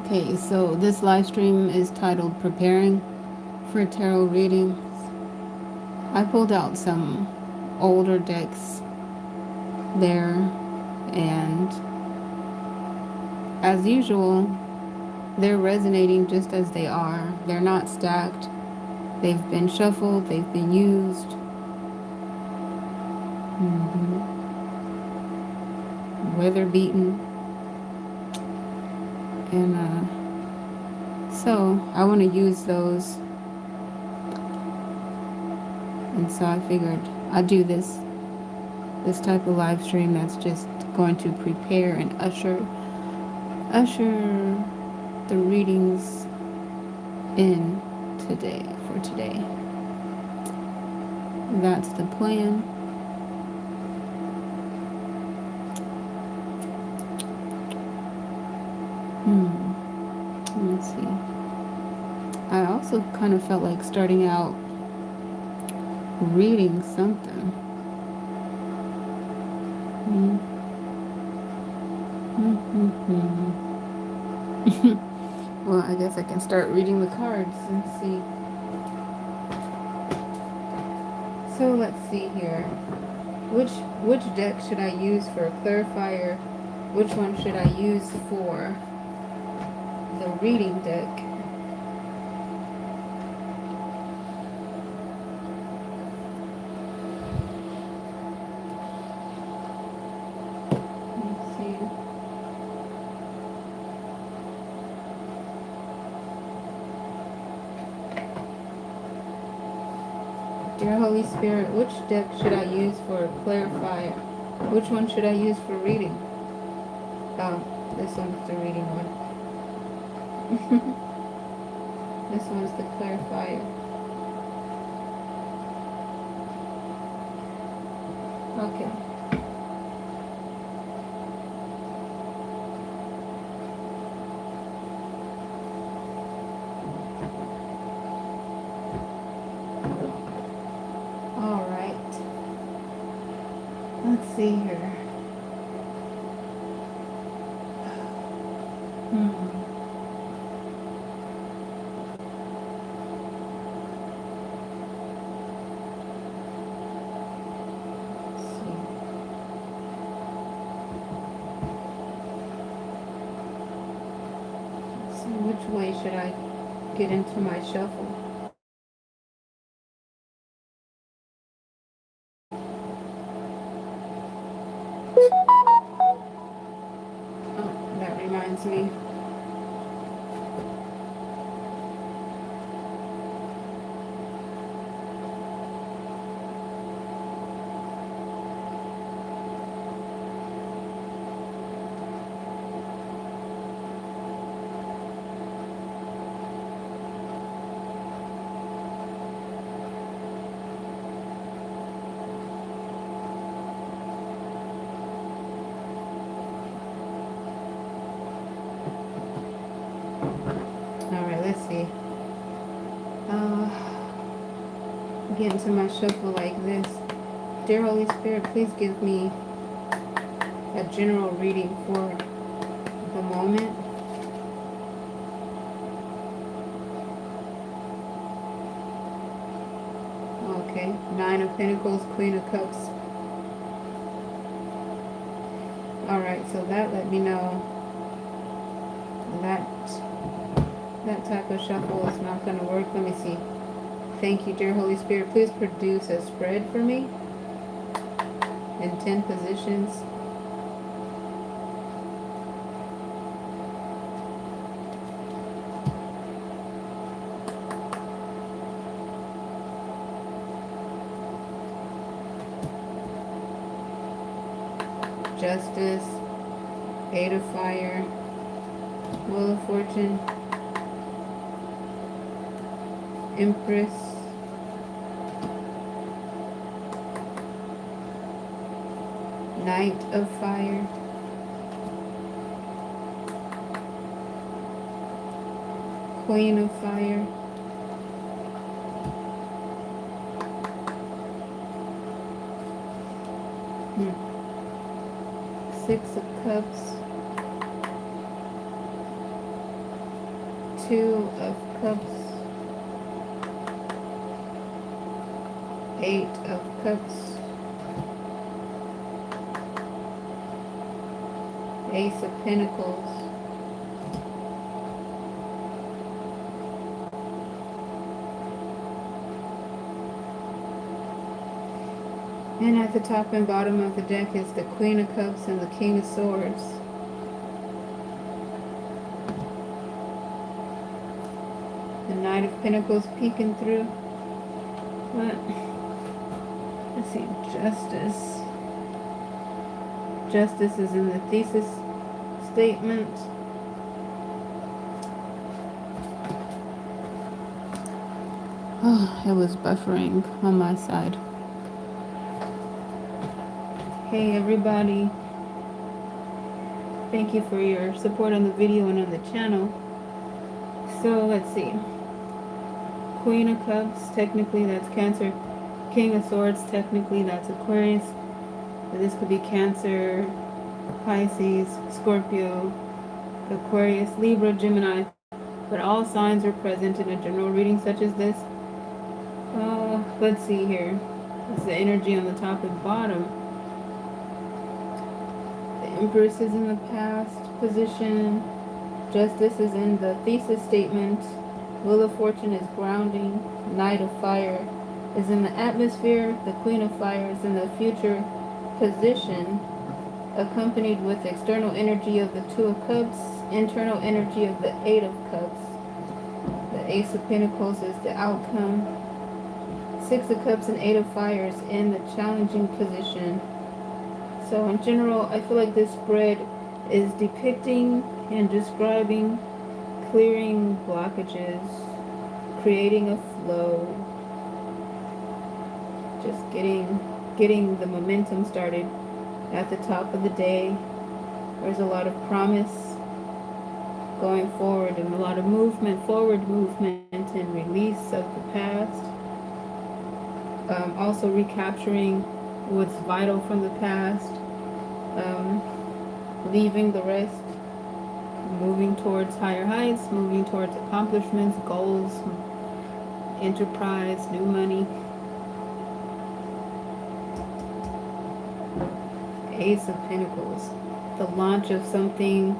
Okay, so this live stream is titled Preparing for Tarot Readings. I pulled out some older decks there, and as usual, they're resonating just as they are. They're not stacked, they've been shuffled, they've been used, weather beaten, and so I want to use those, and so I figured I'd do this type of live stream that's just going to prepare and usher the readings in for today. That's the plan. Let's see. I also kind of felt like starting out reading something. Well, I guess I can start reading the cards and see. So let's see here. Which deck should I use for a clarifier? Which one should I use for the reading deck? Let's see. Dear Holy Spirit, which deck should I use for a clarifier? Which one should I use for reading? Oh, this one's the reading one. This one's the clarifier. Okay. All right. Let's see here. Which way should I get into my shuffle? Oh, that reminds me. Let's see. Get into my shuffle like this. Dear Holy Spirit, please give me a general reading for the moment. Okay, Nine of Pentacles, Queen of Cups. Alright, so that let me know that type of shuffle is not going to work. Let me see. Thank you, dear Holy Spirit. Please produce a spread for me in 10 positions. Justice, Eight of Fire, Wheel of Fortune, Empress, Knight of Fire, Queen of Fire, Six of Cups, Two of Cups, Eight of Cups, Ace of Pentacles, and at the top and bottom of the deck is the Queen of Cups and the King of Swords. The Knight of Pentacles peeking through. But let's see, Justice. Justice is in the thesis statement. Oh, it was buffering on my side. Hey everybody, thank you for your support on the video and on the channel. So let's see. Queen of Cups, technically that's Cancer. King of Swords, technically that's Aquarius. But this could be Cancer, Pisces, Scorpio, Aquarius, Libra, Gemini. But all signs are present in a general reading such as this. Let's see here. It's the energy on the top and bottom. The Empress is in the past position. Justice is in the thesis statement. Wheel of Fortune is grounding. Knight of Fire is in the atmosphere. The Queen of Fire is in the future position, accompanied with external energy of the Two of Cups, internal energy of the Eight of Cups. The Ace of Pentacles is the outcome. Six of Cups and Eight of Fire is in the challenging position. So in general, I feel like this spread is depicting and describing clearing blockages, creating a flow, just getting the momentum started at the top of the day. There's a lot of promise going forward and a lot of movement, forward movement and release of the past. Also recapturing what's vital from the past, leaving the rest, moving towards higher heights, moving towards accomplishments, goals, enterprise, new money. Ace of Pentacles, the launch of something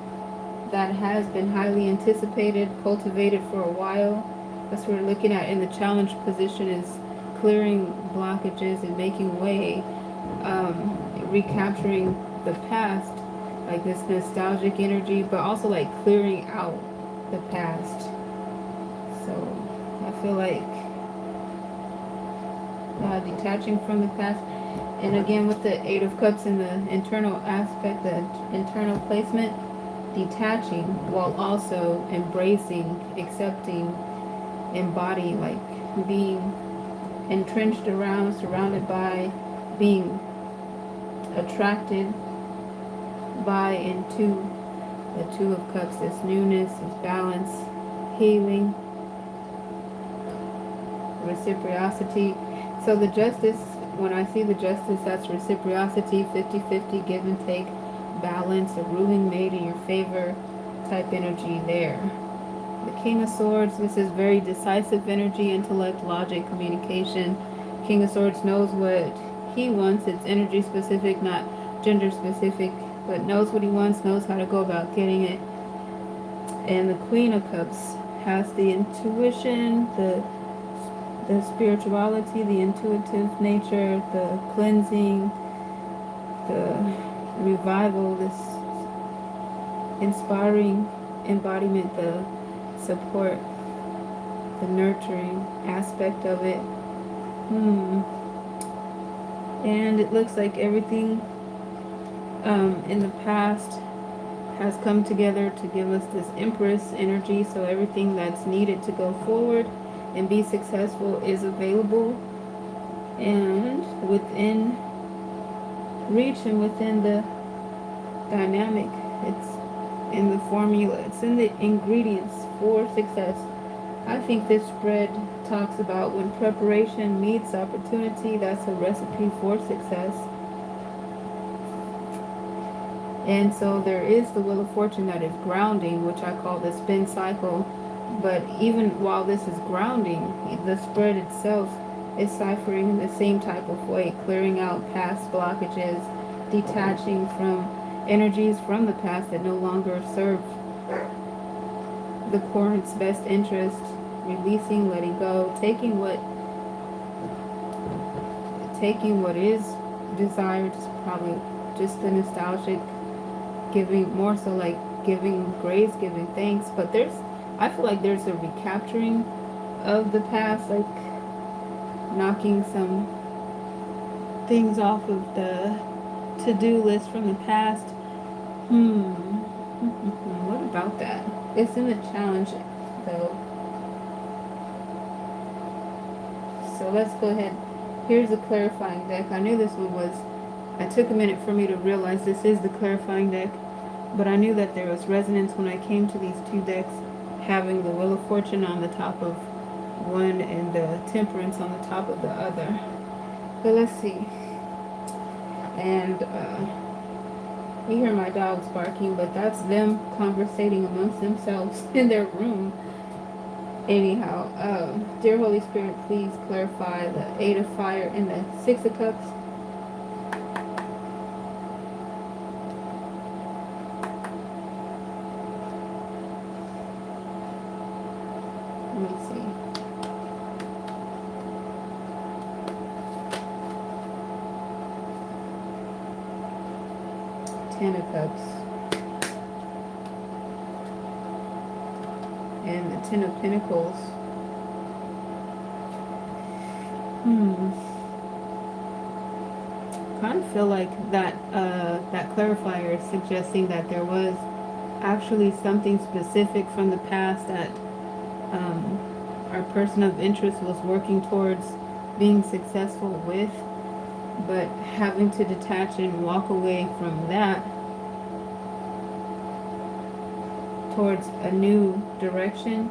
that has been highly anticipated, cultivated for a while. That's what we're looking at in the challenge position, is clearing blockages and making way, recapturing the past, like this nostalgic energy, but also like clearing out the past. So I feel like detaching from the past. And again, with the Eight of Cups in the internal aspect, the internal placement, detaching while also embracing, accepting, embodying, like being entrenched around, surrounded by, being attracted by and to the Two of Cups, this newness, this balance, healing, reciprocity. So the Justice, when I see the Justice, that's reciprocity, 50-50, give and take, balance, a ruling made in your favor type energy there. The King of Swords, this is very decisive energy, intellect, logic, communication. King of Swords knows what he wants. It's energy specific, not gender specific, but knows what he wants, knows how to go about getting it. And the Queen of Cups has the intuition, the spirituality, the intuitive nature, the cleansing, the revival, this inspiring embodiment, the support, the nurturing aspect of it. And it looks like everything in the past has come together to give us this Empress energy. So everything that's needed to go forward and be successful is available and within reach and within the dynamic. It's in the formula, it's in the ingredients for success. I think this spread talks about when preparation meets opportunity, that's a recipe for success. And so there is the Wheel of Fortune that is grounding, which I call the spin cycle, But even while this is grounding, the spread itself is ciphering in the same type of way, clearing out past blockages, detaching from energies from the past that no longer serve the current's best interest, releasing, letting go, taking what is desired, probably just the nostalgic, giving more so like giving grace, giving thanks. But I feel like there's a recapturing of the past, like knocking some things off of the to-do list from the past. What about that? It's in the challenge though. So let's go ahead. Here's a clarifying deck. I knew this one was, I took a minute for me to realize this is the clarifying deck, but I knew that there was resonance when I came to these two decks, having the Wheel of Fortune on the top of one and the Temperance on the top of the other. But let's see. And you hear my dogs barking, but that's them conversating amongst themselves in their room. Anyhow, dear Holy Spirit, please clarify the Eight of Fire and the Six of Cups. Let me see. Ten of Cups. And the Ten of Pentacles. Kind of feel like that clarifier is suggesting that there was actually something specific from the past that our person of interest was working towards being successful with, but having to detach and walk away from that towards a new direction,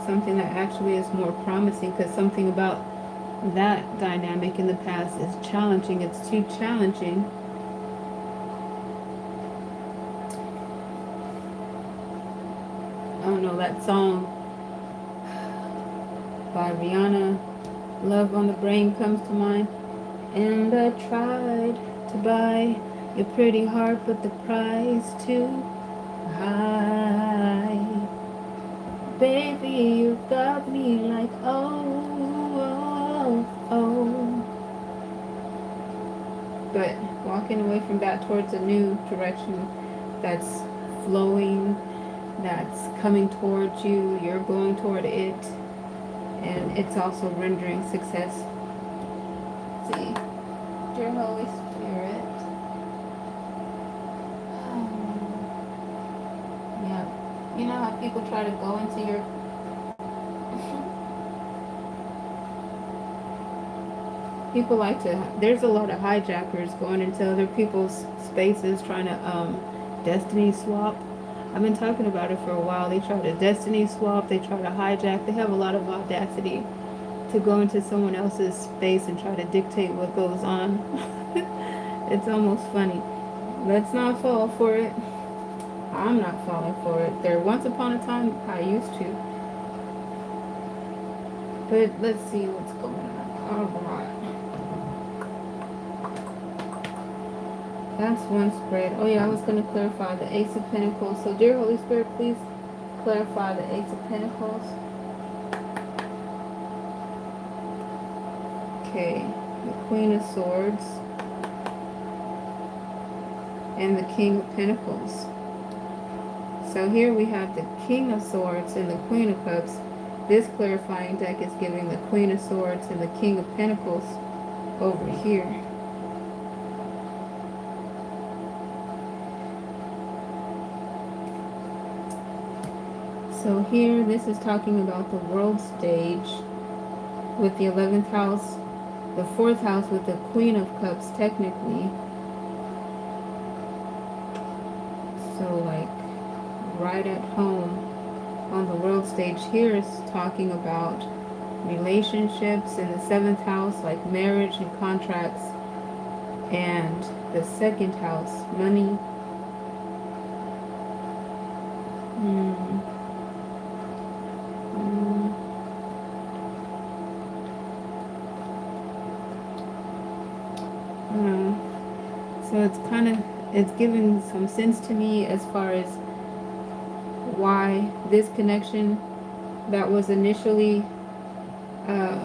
something that actually is more promising, because something about that dynamic in the past is challenging. It's too challenging. I don't know, that song by Rihanna, Love on the Brain, comes to mind. And I tried to buy your pretty heart, but the price too high. Baby, you got me like, oh. But walking away from that towards a new direction that's flowing, that's coming towards you, you're going toward it, and it's also rendering success. Let's see, dear Holy Spirit. Yeah, you know how people try to go into your people like to, there's a lot of hijackers going into other people's spaces trying to destiny swap. I've been talking about it for a while. They try to destiny swap, they try to hijack. They have a lot of audacity to go into someone else's space and try to dictate what goes on. It's almost funny. Let's not fall for it. I'm not falling for it. There once upon a time I used to. But let's see what's going on. Alright. That's one spread. Oh yeah, I was going to clarify the Ace of Pentacles. So dear Holy Spirit, please clarify the Ace of Pentacles. Okay, the Queen of Swords and the King of Pentacles. So here we have the King of Swords and the Queen of Cups. This clarifying deck is giving the Queen of Swords and the King of Pentacles over here. So here, this is talking about the world stage with the 11th house, the 4th house with the Queen of Cups technically. So like right at home on the world stage here is talking about relationships in the 7th house, like marriage and contracts, and the 2nd house, money. So it's giving some sense to me as far as why this connection that was initially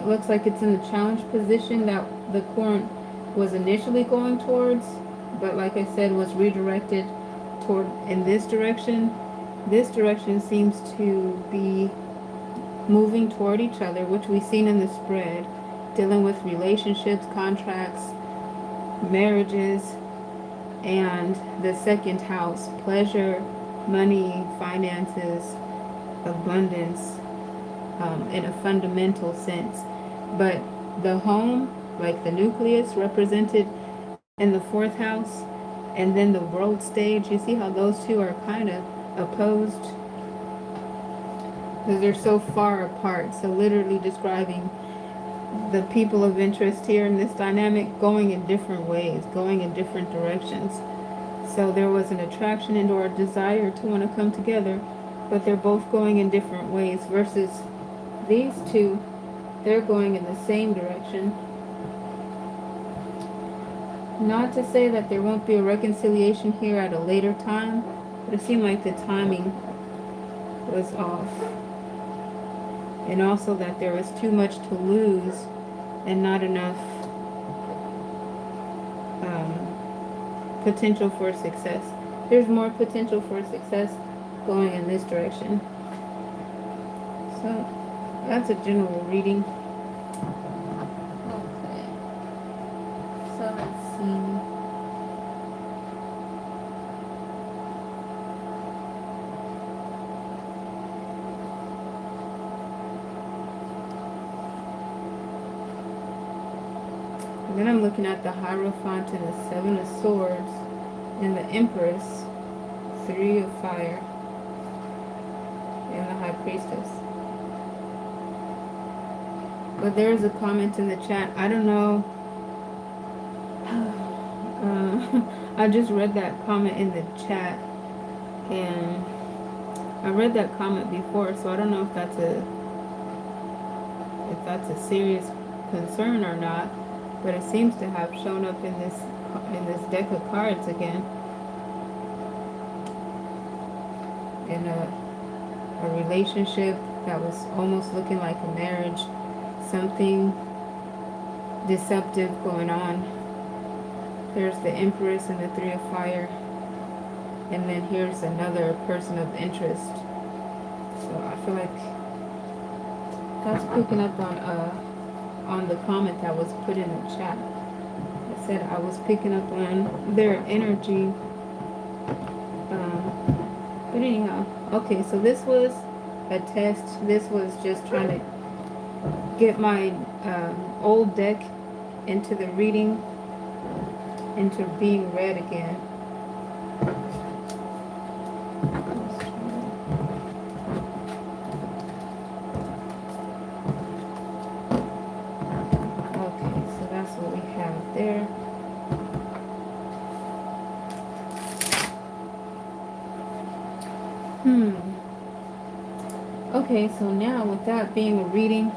looks like it's in the challenge position that the current was initially going towards, but like I said, was redirected toward in this direction. This direction seems to be moving toward each other, which we've seen in the spread, dealing with relationships, contracts, marriages, and the second house, pleasure, money, finances, abundance, in a fundamental sense. But the home, like the nucleus represented in the fourth house, and then the world stage, you see how those two are kind of opposed because they're so far apart. So literally describing the people of interest here in this dynamic going in different ways, going in different directions. So there was an attraction and or a desire to want to come together, but they're both going in different ways versus these two, they're going in the same direction. Not to say that there won't be a reconciliation here at a later time, but it seemed like the timing was off. And also that there was too much to lose and not enough potential for success. There's more potential for success going in this direction. So that's a general reading. Okay. So let's see. And then I'm looking at the Hierophant and the Seven of Swords and the Empress, Three of Fire, and the High Priestess. But there's a comment in the chat. I don't know. I just read that comment in the chat, and I read that comment before, so I don't know if that's a serious concern or not. But it seems to have shown up in this deck of cards again. In a relationship that was almost looking like a marriage, something deceptive going on. There's the Empress and the Three of Fire, and then here's another person of interest. So I feel like that's picking up on the comment that was put in the chat. I said I was picking up on their energy. But anyhow, okay, so this was a test. This was just trying to get my old deck into the reading, into being read again. Okay, so that's what we have there. Okay, so now with that being a reading,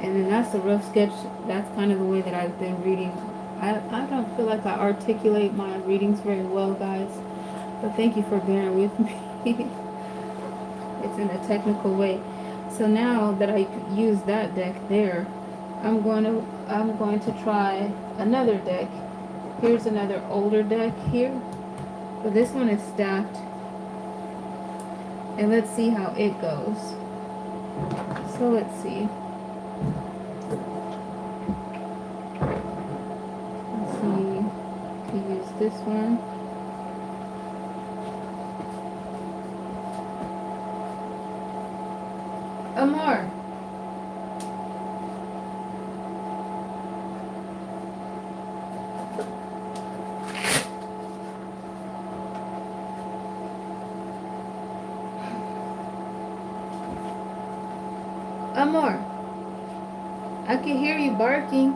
and then that's a rough sketch, that's kind of the way that I've been reading. I don't feel like I articulate my readings very well, guys, but thank you for bearing with me. It's in a technical way. So now that I use that deck there, I'm going to try another deck. Here's another older deck here, but this one is stacked. And let's see how it goes. So let's see. Let's see. Can use this one. Amar. Amor, I can hear you barking.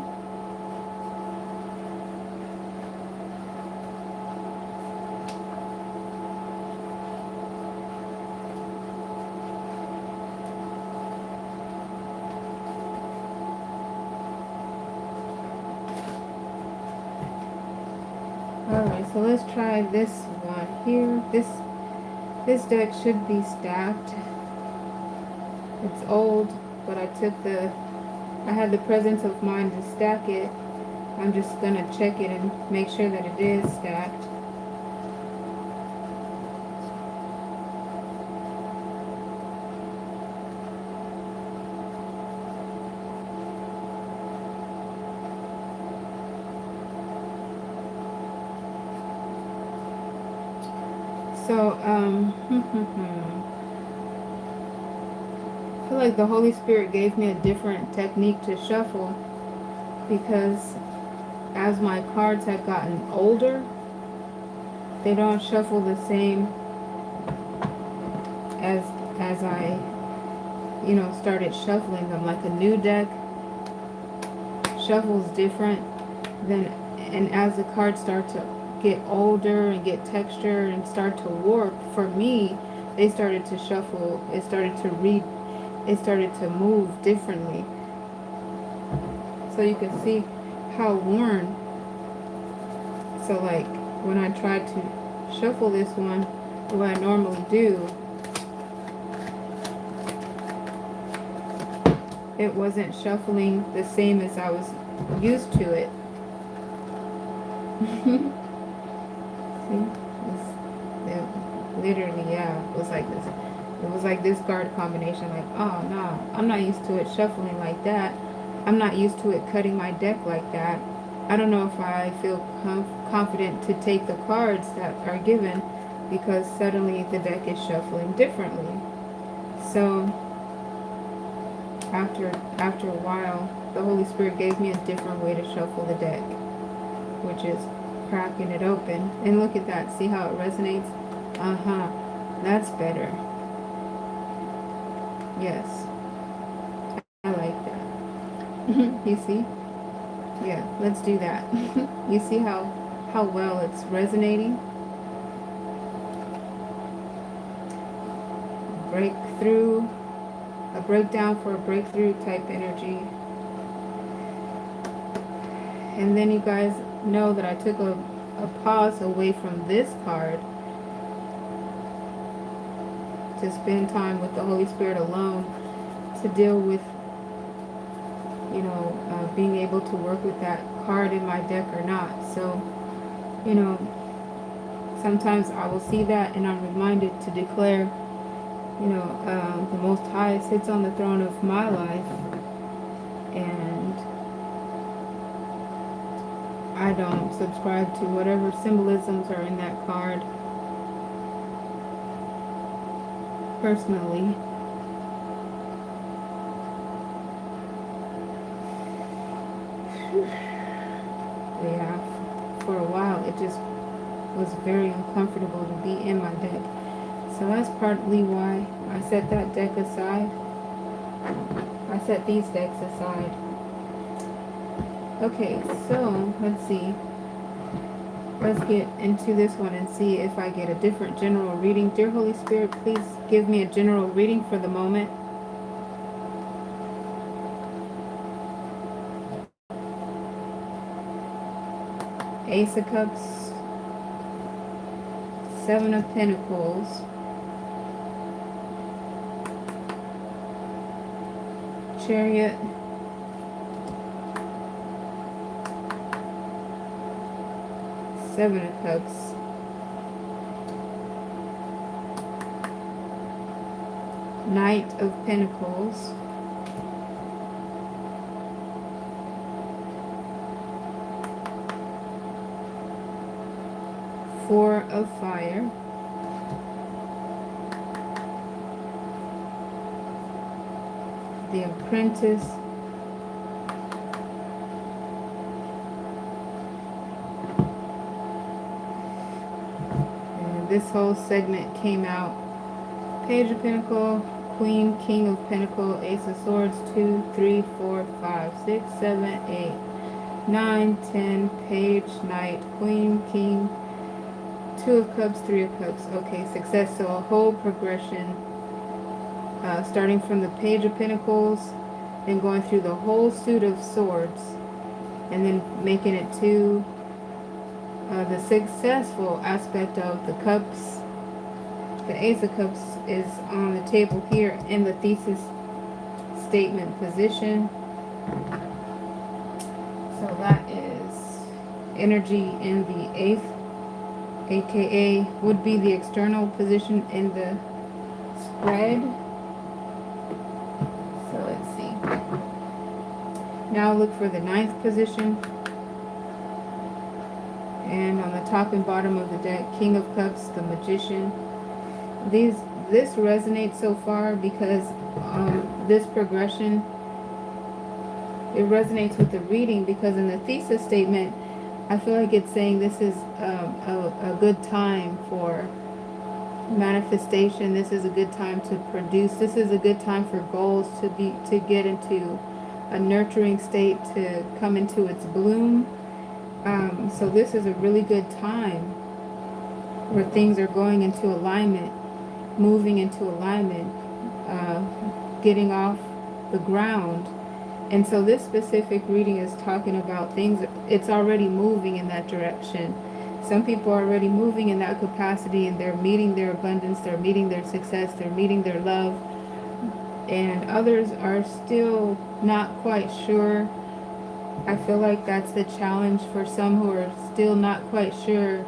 Alright, so let's try this one here. This deck should be stacked. It's old, but I had the presence of mind to stack it. I'm just gonna check it and make sure that it is stacked. So, I feel like the Holy Spirit gave me a different technique to shuffle because as my cards have gotten older, they don't shuffle the same as I, started shuffling them. Like a new deck shuffles different than, and as the cards start to get older and get texture and start to warp, for me, they started to shuffle. It started to read. It started to move differently. So you can see how worn. So like when I tried to shuffle this one, what I normally do, it wasn't shuffling the same as I was used to it. See? Literally, yeah, it was like this. It was like this card combination, like, oh no, I'm not used to it shuffling like that. I'm not used to it cutting my deck like that. I don't know if I feel confident to take the cards that are given because suddenly the deck is shuffling differently. So after a while, the Holy Spirit gave me a different way to shuffle the deck, which is cracking it open. And look at that. See how it resonates? That's better. Yes. I like that. You see? Yeah, let's do that. You see how well it's resonating? Breakthrough. A breakdown for a breakthrough type energy. And then you guys know that I took a pause away from this card to spend time with the Holy Spirit alone, to deal with, being able to work with that card in my deck or not. So, sometimes I will see that and I'm reminded to declare, the Most High sits on the throne of my life, and I don't subscribe to whatever symbolisms are in that card personally. Yeah, for a while it just was very uncomfortable to be in my deck. So that's partly why I set that deck aside. I set these decks aside. Okay, so let's see. Let's get into this one and see if I get a different general reading. Dear Holy Spirit, please give me a general reading for the moment. Ace of Cups, Seven of Pentacles, Chariot, Seven of Cups, Knight of Pentacles, Four of Fire, the Apprentice, and this whole segment came out. Page of Pentacle, Queen, King of Pentacle, Ace of Swords, 2, 3, 4, 5, 6, 7, 8, 9, 10, Page, Knight, Queen, King, Two of Cups, Three of Cups. Okay, success. So a whole progression, starting from the Page of Pentacles, and going through the whole suit of swords, and then making it to the successful aspect of the cups. The Ace of Cups is on the table here in the thesis statement position. So that is energy in the eighth, aka would be the external position in the spread. So let's see. Now look for the ninth position. And on the top and bottom of the deck, King of Cups, the Magician. This resonates so far because this progression, it resonates with the reading, because in the thesis statement, I feel like it's saying this is a good time for manifestation. This is a good time to produce. This is a good time for goals to get into a nurturing state, to come into its bloom. So this is a really good time where things are going into alignment, moving into alignment, getting off the ground. And so this specific reading is talking about things, it's already moving in that direction. Some people are already moving in that capacity, and they're meeting their abundance, they're meeting their success, they're meeting their love. And others are still not quite sure. I feel like that's the challenge for some who are still not quite sure.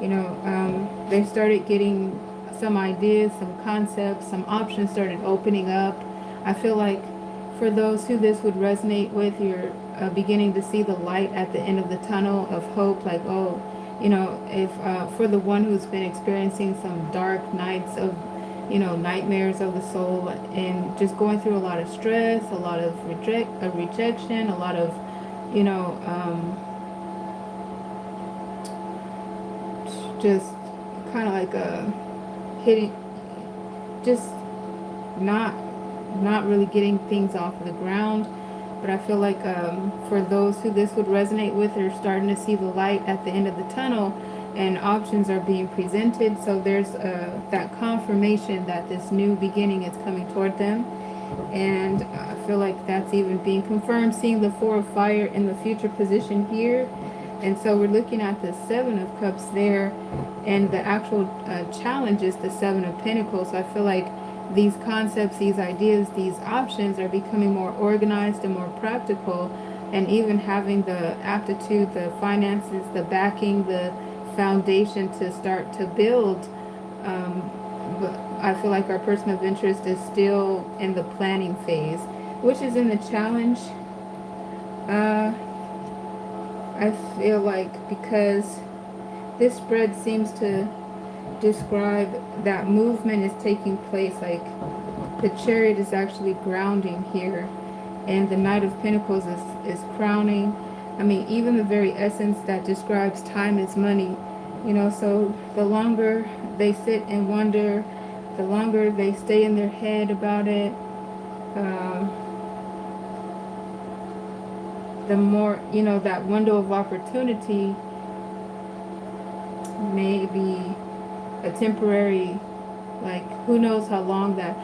You know, they started getting some ideas, some concepts, some options started opening up. I feel like for those who this would resonate with, you're beginning to see the light at the end of the tunnel of hope. Like, oh, you know, if for the one who's been experiencing some dark nights of, you know, nightmares of the soul, and just going through a lot of stress, a lot of rejection, a lot of, you know, just kind of like a hitting, just not really getting things off of the ground. But I feel like for those who this would resonate with, are starting to see the light at the end of the tunnel, and options are being presented. So there's that confirmation that this new beginning is coming toward them. And I feel like that's even being confirmed, seeing the Four of Fire in the future position here. And so we're looking at the Seven of Cups there, and the actual challenge is the Seven of Pentacles. So I feel like these concepts, these ideas, these options are becoming more organized and more practical, and even having the aptitude, the finances, the backing, the foundation to start to build. But I feel like our person of interest is still in the planning phase, which is in the challenge. I feel like because this spread seems to describe that movement is taking place, like the Chariot is actually grounding here, and the Knight of Pentacles is crowning. I mean, even the very essence that describes time is money, you know. So the longer they sit and wonder, the longer they stay in their head about it, the more, you know, that window of opportunity may be a temporary, like, who knows how long that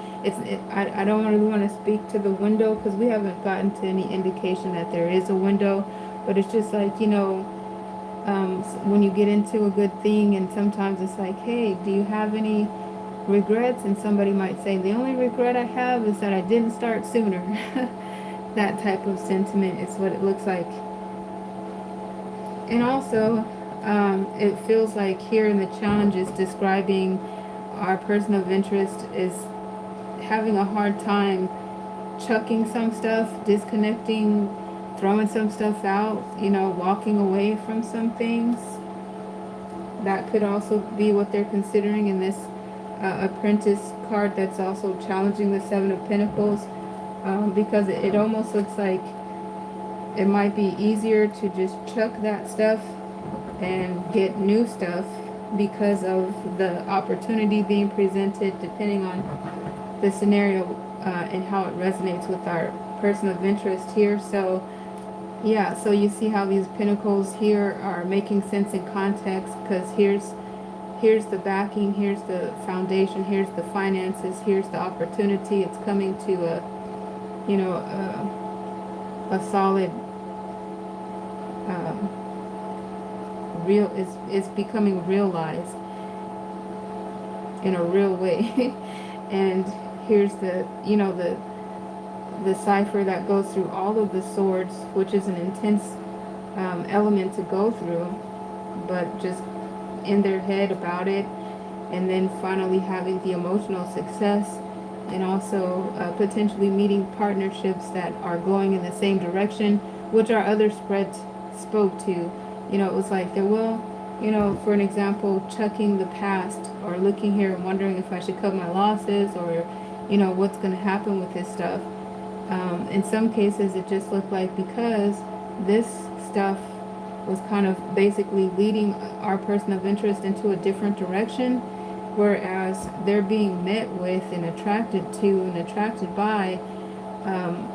I don't really want to speak to the window, because we haven't gotten to any indication that there is a window. But it's just like, you know, when you get into a good thing, and sometimes it's like, hey, do you have any regrets? And somebody might say, the only regret I have is that I didn't start sooner. That type of sentiment is what it looks like. And also, it feels like here in the challenges describing our person of interest is having a hard time chucking some stuff, disconnecting, throwing some stuff out, you know, walking away from some things. That could also be what they're considering in this apprentice card that's also challenging the Seven of Pentacles, because it almost looks like it might be easier to just chuck that stuff and get new stuff because of the opportunity being presented, depending on the scenario and how it resonates with our person of interest here. So yeah, so you see how these pentacles here are making sense in context, because here's the backing, here's the foundation, here's the finances, here's the opportunity. It's coming to a, you know, a solid real, is becoming realized in a real way. And here's the, you know, the cipher that goes through all of the swords, which is an intense element to go through, but just in their head about it, and then finally having the emotional success, and also potentially meeting partnerships that are going in the same direction, which our other spreads spoke to. You know, it was like there will, you know, for an example, chucking the past, or looking here and wondering if I should cut my losses, or, you know, what's going to happen with this stuff. In some cases, it just looked like because this stuff was kind of basically leading our person of interest into a different direction, whereas they're being met with and attracted to and attracted by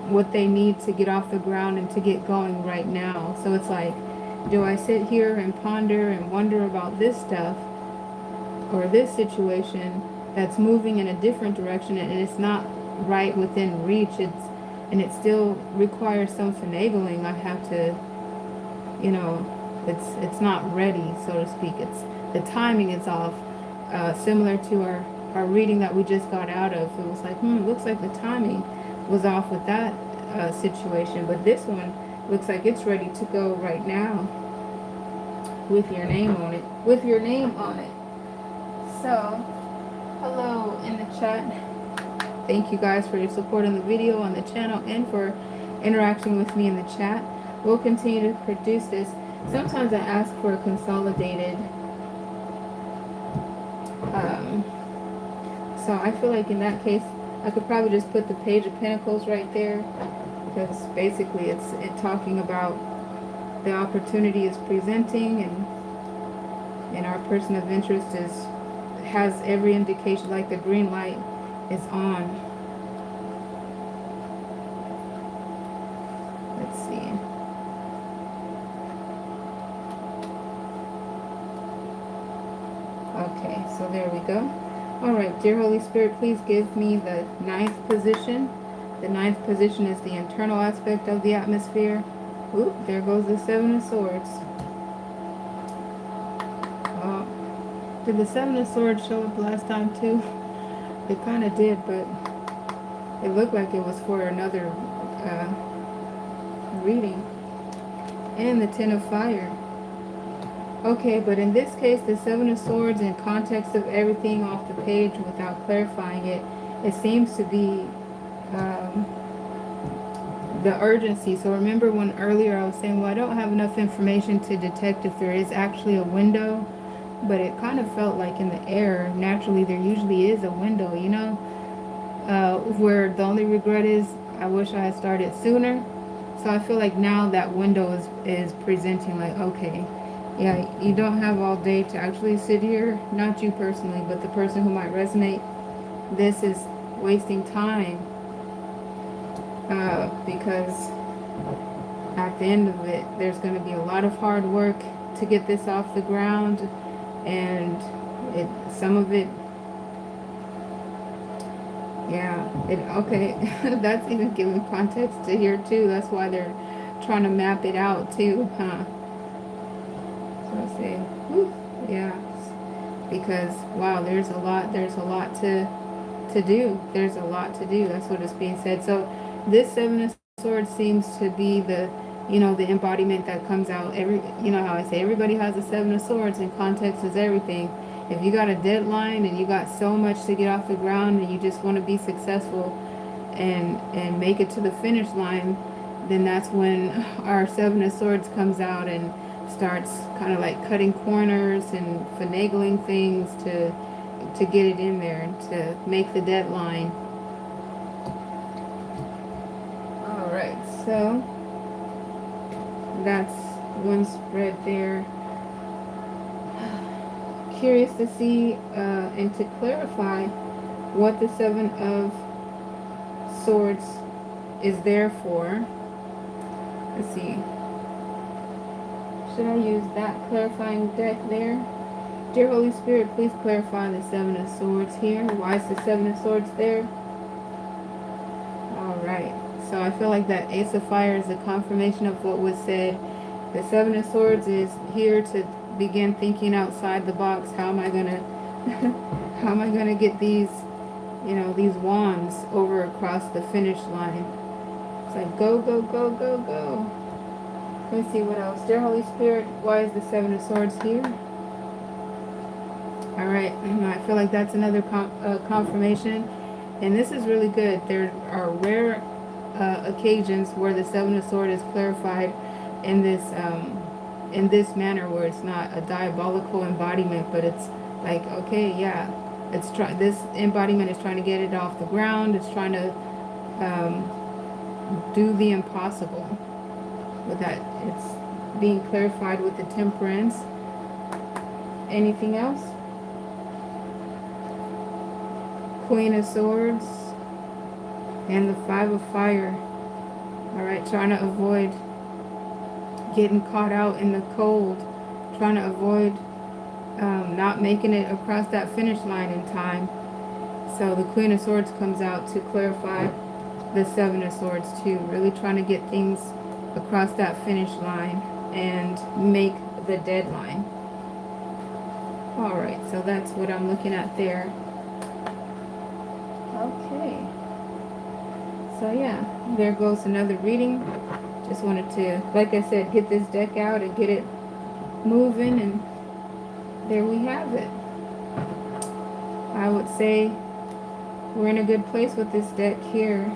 what they need to get off the ground and to get going right now. So it's like, do I sit here and ponder and wonder about this stuff or this situation that's moving in a different direction, and it's not right within reach, and it still requires some finagling. I have to, you know, it's not ready, so to speak. It's the timing is off. Similar to our reading that we just got out of, it was like, it looks like the timing was off with that situation, but this one looks like it's ready to go right now with your name on it. With your name on it. So, hello in the chat. Thank you guys for your support on the video, on the channel, and for interacting with me in the chat. We'll continue to produce this. Sometimes I ask for a consolidated. So I feel like in that case, I could probably just put the Page of Pentacles right there, because basically it's talking about the opportunity is presenting, and our person of interest has every indication, like the green light is on. Let's see. Okay, so there we go. All right, dear Holy Spirit, please give me the 9th position. The 9th position is the internal aspect of the atmosphere. Oop, there goes the 7 of Swords. Did the 7 of Swords show up last time too? It kind of did, but it looked like it was for another reading. And the 10 of Fire. Okay, but in this case, the 7 of Swords, in context of everything off the page without clarifying it, it seems to be the urgency. So remember when earlier I was saying, well, I don't have enough information to detect if there is actually a window, but it kind of felt like in the air, naturally there usually is a window, you know, where the only regret is I wish I had started sooner. So I feel like now that window is presenting, like, okay, yeah, you don't have all day to actually sit here, not you personally, but the person who might resonate. This is wasting time, because at the end of it, there's going to be a lot of hard work to get this off the ground, and some of it, yeah, okay, that's even giving context to here too. That's why they're trying to map it out too, huh? So I say, whew, yeah, because wow, there's a lot to do. There's a lot to do. That's what is being said. So this 7 of Swords seems to be the, you know, the embodiment that comes out. You know how I say everybody has a 7 of Swords, and context is everything. If you got a deadline and you got so much to get off the ground, and you just want to be successful and make it to the finish line, then that's when our 7 of Swords comes out and starts kind of like cutting corners and finagling things to get it in there and to make the deadline. All right, so that's one spread there. Curious to see and to clarify what the 7 of Swords is there for. Let's see. Should I use that clarifying deck there? Dear Holy Spirit, please clarify the 7 of Swords here. Why is the 7 of Swords there? All right. So I feel like that Ace of Fire is a confirmation of what was said The Seven of Swords is here to begin thinking outside the box. How am I gonna how am I gonna get these, these wands over across the finish line? It's like go, go, go, go, go. Let me see what else. Dear Holy Spirit, why is the Seven of Swords here? All right, I feel like that's another confirmation, and this is really good. There are rare occasions where the Seven of Swords is clarified in this manner, where it's not a diabolical embodiment, but it's like, okay, yeah, this embodiment is trying to get it off the ground. It's trying to do the impossible. With that, it's being clarified with the Temperance. Anything else? Queen of Swords and the Five of Fire. All right, trying to avoid getting caught out in the cold, trying to avoid not making it across that finish line in time. So the Queen of Swords comes out to clarify the Seven of Swords too, really trying to get things across that finish line and make the deadline. All right, so that's what I'm looking at there. Okay, so yeah, there goes another reading. Just wanted to, like I said, get this deck out and get it moving, and there we have it. I would say we're in a good place with this deck here.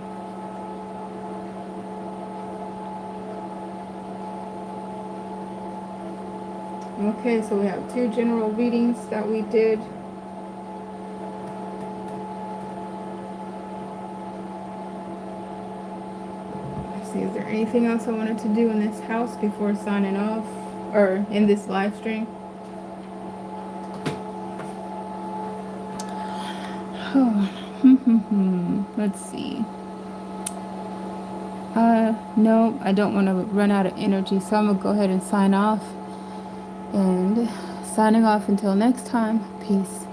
Okay, so we have 2 general readings that we did. Let's see, is there anything else I wanted to do in this house before signing off, or in this live stream? Oh, let's see. No, I don't want to run out of energy, so I'm gonna go ahead and sign off. And signing off until next time. Peace.